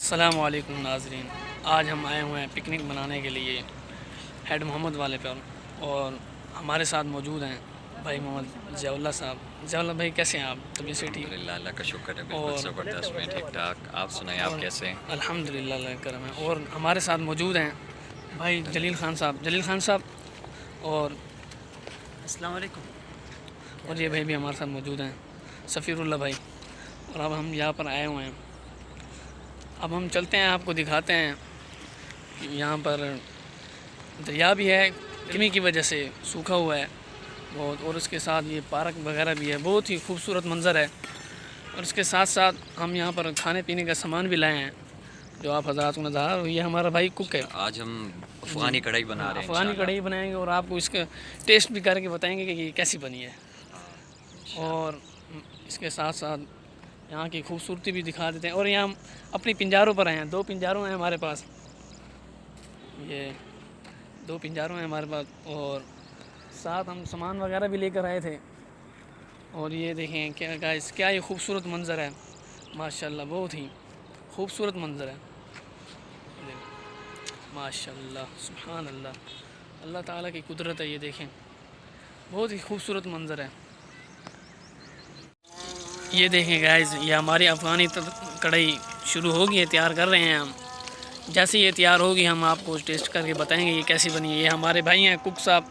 अस्सलामु अलैकुम नाज़रीन। आज हम आए हुए हैं पिकनिक मनाने के लिए हेड मोहम्मद वाले पर, और हमारे साथ मौजूद हैं भाई मोहम्मद ज़ियाउल्लाह साहब। ज़ियाउल्लाह भाई, कैसे हैं आप? तबीयत से ठीक? अल्हम्दुलिल्लाह, अल्लाह का शुक्र है, बिल्कुल और ज़बरदस्त में ठीक-ठाक। आप सुनाएँ, आप और कैसे हैं? अल्हम्दुलिल्लाह अल्लाह का करम है। और हमारे साथ मौजूद हैं भाई जलील ख़ान साहब। जलील ख़ान साहब और अस्सलाम वालेकुम। ये भाई भी हमारे साथ मौजूद हैं, सफ़ीरुल्लाह भाई। और अब हम यहाँ पर आए हुए हैं। अब हम चलते हैं, आपको दिखाते हैं कि यहाँ पर दरिया भी है, गर्मी की वजह से सूखा हुआ है बहुत, और उसके साथ ये पार्क वगैरह भी है। बहुत ही खूबसूरत मंज़र है। और इसके साथ साथ हम यहाँ पर खाने पीने का सामान भी लाए हैं, जो आप हज़रात को नज़र आ रहा है। ये हमारा भाई कुक है। आज हम अफ़गानी कढ़ाई बना रहे हैं अफ़गानी इंशाल्लाह। कढ़ाई बनाएंगे और आपको इसका टेस्ट भी करके बताएंगे कि ये कैसी बनी है। और इसके साथ साथ यहाँ की खूबसूरती भी दिखा देते हैं। और यहाँ हम अपनी पिंजारों पर हैं, 2 पिंजारों हैं हमारे पास। ये 2 पिंजारों हैं हमारे पास, और साथ हम सामान वगैरह भी लेकर आए थे। और ये देखें क्या गाइस, क्या ये खूबसूरत मंज़र है माशाल्लाह, बहुत ही खूबसूरत मंज़र है। माशाल्लाह, सुभान अल्लाह, अल्लाह ताला की कुदरत है। ये देखें, बहुत ही खूबसूरत मंज़र है। ये देखें गाइस, ये हमारी अफ़गानी कढ़ाई शुरू हो गई है, तैयार कर रहे हैं हम। जैसे ये तैयार होगी हम आपको टेस्ट करके बताएंगे ये कैसी बनी है। ये हमारे भाई हैं कुक साहब,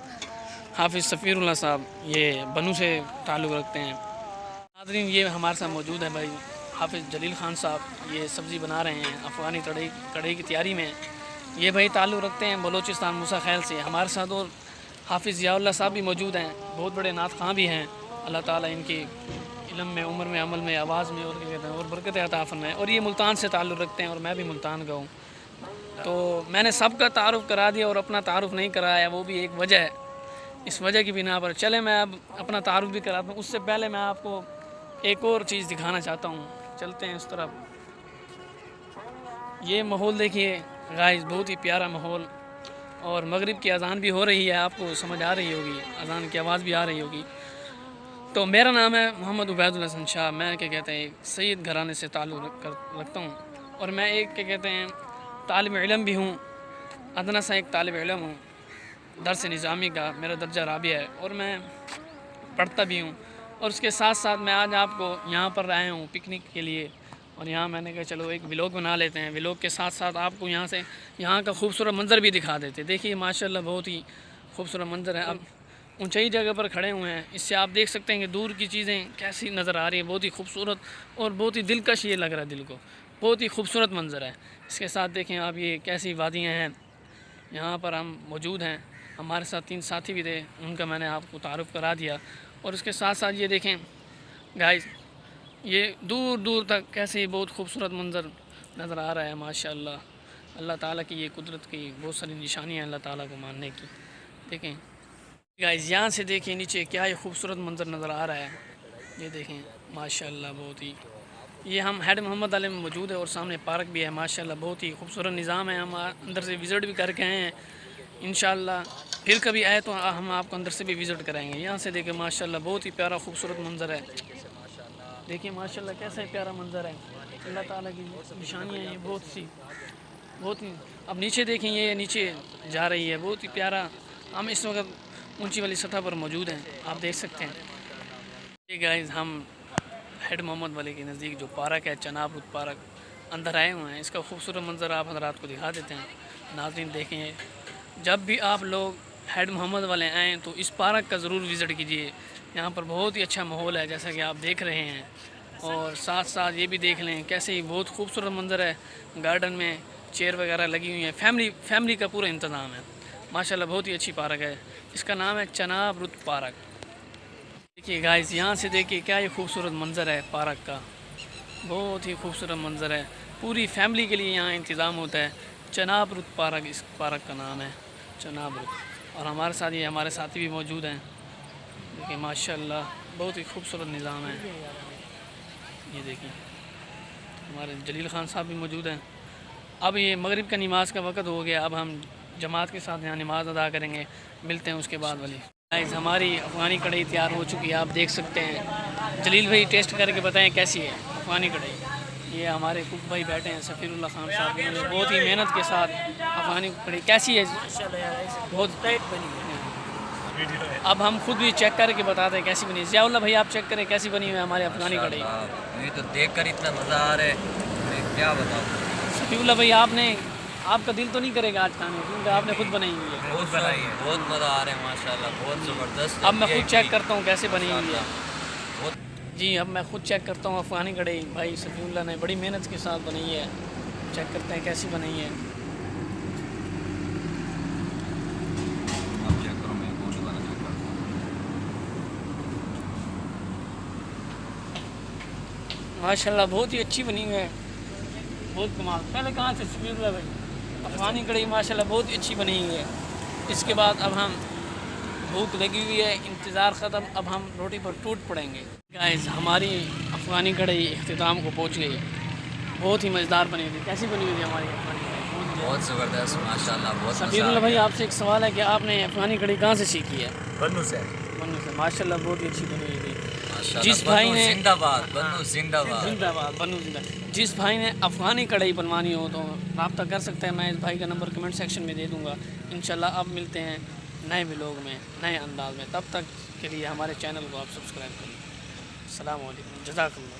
हाफिज़ सफ़ीरुल्लाह साहब, ये बनू से ताल्लुक़ रखते हैं। नाज़रीन, ये हमारे साथ मौजूद है भाई हाफिज़ जलील ख़ान साहब। ये सब्ज़ी बना रहे हैं अफ़गानी कढ़ाई की तैयारी में। ये भाई ताल्लुक़ रखते हैं बलोचिस्तान मूसा खैल से। हमारे साथ और हाफिज़ ज़ियाउल्लाह साहब भी मौजूद हैं, बहुत बड़े नात ख़ां भी हैं। अल्लाह ताला इनकी इल्म में, उम्र में, अमल में, आवाज़ में और क्या कहते हैं और बरकत अता फरमाए। और ये मुल्तान से ताल्लुक़ रखते हैं और मैं भी मुल्तान का हूँ। तो मैंने सबका तारुफ़ करा दिया और अपना तारुफ़ नहीं कराया, वो भी एक वजह है। इस वजह की बिना पर चले मैं अब अपना तारुफ़ भी कराता हूँ। उससे पहले मैं आपको एक और चीज़ दिखाना चाहता हूँ। चलते हैं उस तरफ। ये माहौल देखिए गाइस, बहुत ही प्यारा माहौल। और मगरिब की अज़ान भी हो रही है, आपको समझ आ रही होगी, अज़ान की आवाज़ भी आ रही होगी। तो मेरा नाम है मोहम्मद उबैदुल हसन शाह। मैं क्या कहते हैं एक सैयद घराने से ताल्लुक़ रखता हूँ, और मैं एक क्या कहते हैं तालिब इल्म भी हूँ, अदना सा एक तालिब इल्म हूँ। दर्स निज़ामी का मेरा दर्जा राबिया है और मैं पढ़ता भी हूँ। और उसके साथ साथ मैं आज आपको यहाँ पर आया हूँ पिकनिक के लिए, और यहाँ मैंने कहा चलो एक व्लॉग बना लेते हैं। व्लॉग के साथ साथ आपको यहाँ का खूबसूरत मंज़र भी दिखा देते। देखिए माशाल्लाह, बहुत ही खूबसूरत मंज़र है। अब ऊंचाई जगह पर खड़े हुए हैं, इससे आप देख सकते हैं कि दूर की चीज़ें कैसी नज़र आ रही है। बहुत ही खूबसूरत और बहुत ही दिलकश ये लग रहा है दिल को, बहुत ही खूबसूरत मंज़र है। इसके साथ देखें आप ये कैसी वादियाँ हैं। यहाँ पर हम मौजूद हैं, हमारे साथ 3 साथी भी थे, उनका मैंने आपको तारुफ़ करा दिया। और उसके साथ साथ ये देखें गाइस, ये दूर दूर तक कैसे बहुत खूबसूरत मंज़र नज़र आ रहा है माशाल्लाह। अल्लाह ताला की ये कुदरत की बहुत सारी निशानियाँ हैं अल्लाह ताला को मानने की। देखें गाइस, यहाँ से देखिए नीचे क्या ये खूबसूरत मंज़र नज़र आ रहा है। ये देखें माशाल्लाह, बहुत ही। ये हम हेड मोहम्मद वाले में मौजूद है और सामने पार्क भी है माशाल्लाह, बहुत ही खूबसूरत निज़ाम है। हम अंदर से विज़िट भी करके आए हैं। इंशाल्लाह फिर कभी आए तो हम आपको अंदर से भी विज़िट कराएंगे। यहाँ से देखें माशाल्लाह, बहुत ही प्यारा खूबसूरत मंज़र है। देखिए माशाल्लाह कैसा प्यारा मंज़र है। अल्लाह ताला की निशानियाँ हैं ये बहुत ही। अब नीचे देखें, ये नीचे जा रही है, बहुत ही प्यारा। हम इस वक्त ऊंची वाली सतह पर मौजूद हैं, आप देख सकते हैं। ये गाइस, हम हेड मोहम्मद वाले के नज़दीक जो पार्क है, चनाब रुत पार्क, अंदर आए हुए हैं। इसका खूबसूरत मंज़र आप हज़रात को दिखा देते हैं। नाज़रीन देखें, जब भी आप लोग हेड मोहम्मद वाले आएँ तो इस पार्क का ज़रूर विज़िट कीजिए। यहाँ पर बहुत ही अच्छा माहौल है जैसा कि आप देख रहे हैं। और साथ साथ ये भी देख लें कैसे ही बहुत खूबसूरत मंज़र है। गार्डन में चेयर वगैरह लगी हुई हैं, फैमिली का पूरा इंतज़ाम है माशाल्लाह। बहुत ही अच्छी पार्क है, इसका नाम है चनाब रुत पार्क। देखिए गाइस, यहाँ से देखिए क्या ये खूबसूरत मंज़र है पार्क का, बहुत ही खूबसूरत मंज़र है। पूरी फैमिली के लिए यहाँ इंतज़ाम होता है। चनाब रुत पार्क इस पार्क का नाम है, चनाब रुत। और हमारे साथ ये हमारे साथी भी मौजूद हैं। देखिए माशाल्लाह, बहुत ही खूबसूरत निज़ाम है। ये देखिए हमारे जलील ख़ान साहब भी मौजूद हैं। अब ये मगरिब का नमाज का वक़्त हो गया, अब हम जमात के साथ यहाँ नमाज़ अदा करेंगे। मिलते हैं उसके बाद वाली। गाइस, हमारी अफ़गानी कढ़ाई तैयार हो चुकी है, आप देख सकते हैं। जलील भाई टेस्ट करके बताएं कैसी है अफ़गानी कढ़ाई। ये हमारे कुक भाई बैठे हैं सफ़ीरुल्लाह खान साहब, इन्होंने बहुत ही मेहनत के साथ अफ़गानी कढ़ी कैसी है, बहुत टाइट बनी है। अब हम खुद भी चेक करके बताते हैं कैसी बनी है। ज़ियाउल्लाह भाई आप चेक करें कैसी बनी हुई है हमारी अफ़गानी कढ़ी। मुझे तो देखकर इतना मज़ा आ रहा है, मैं क्या बताऊँ। सफ़ीरुल्लाह भाई आपका दिल तो नहीं करेगा आज खाने, क्योंकि आपने खुद बनाई हुई है। बहुत बनाई है, बहुत मज़ा आ रहा है माशाल्लाह, बहुत ज़बरदस्त। अब मैं खुद चेक करता हूँ कैसे बनी हुई है। बहुत जी अब मैं खुद चेक करता हूँ अफ़गानी कढ़ी भाई सफ़ीरुल्लाह ने बड़ी मेहनत के साथ बनाई है। चेक करते हैं कैसी बनी है। आप चेक करो, मैं बोल वाला चेक करता हूँ। माशाल्लाह बहुत ही अच्छी बनी हुई है, बहुत कमाल। पहले कहाँ से सफ़ीरुल्लाह भाई अफ़गानी कढ़ी माशाल्लाह बहुत ही अच्छी बनी हुई है। इसके बाद अब हम भूख लगी हुई है, इंतज़ार ख़त्म, अब हम रोटी पर टूट पड़ेंगे। गाइस हमारी अफ़गानी कढ़ी इख्तिताम को पहुँच गई है, बहुत ही मज़ेदार बनी थी। कैसी बनी हुई थी हमारी अफ़गानी कढ़ी? बहुत ज़बरदस्त माशाल्लाह, बहुत मज़ा आ सफ़ीरुल्लाह भाई गया। आपसे एक सवाल है कि आपने अफ़गानी कढ़ी कहाँ से सीखी है? बन्नू से। मन्नू से। माशाल्लाह बहुत ही अच्छी बनी हुई थी। माशाल्लाह, जिस भाई बन्नू ने जिंदाबाद, बन्नू जिंदाबाद। जिंदाबाद बन्नू जिंदाबाद। जिस भाई ने अफ़गानी कढ़ाई बनवानी हो तो रब्ता कर सकते हैं, मैं इस भाई का नंबर कमेंट सेक्शन में दे दूँगा। इंशाल्लाह अब मिलते हैं नए व्लॉग में, नए अंदाज में। तब तक के लिए हमारे चैनल को आप सब्सक्राइब करें। अस्सलाम वालेकुम, जज़ाकल्लाह।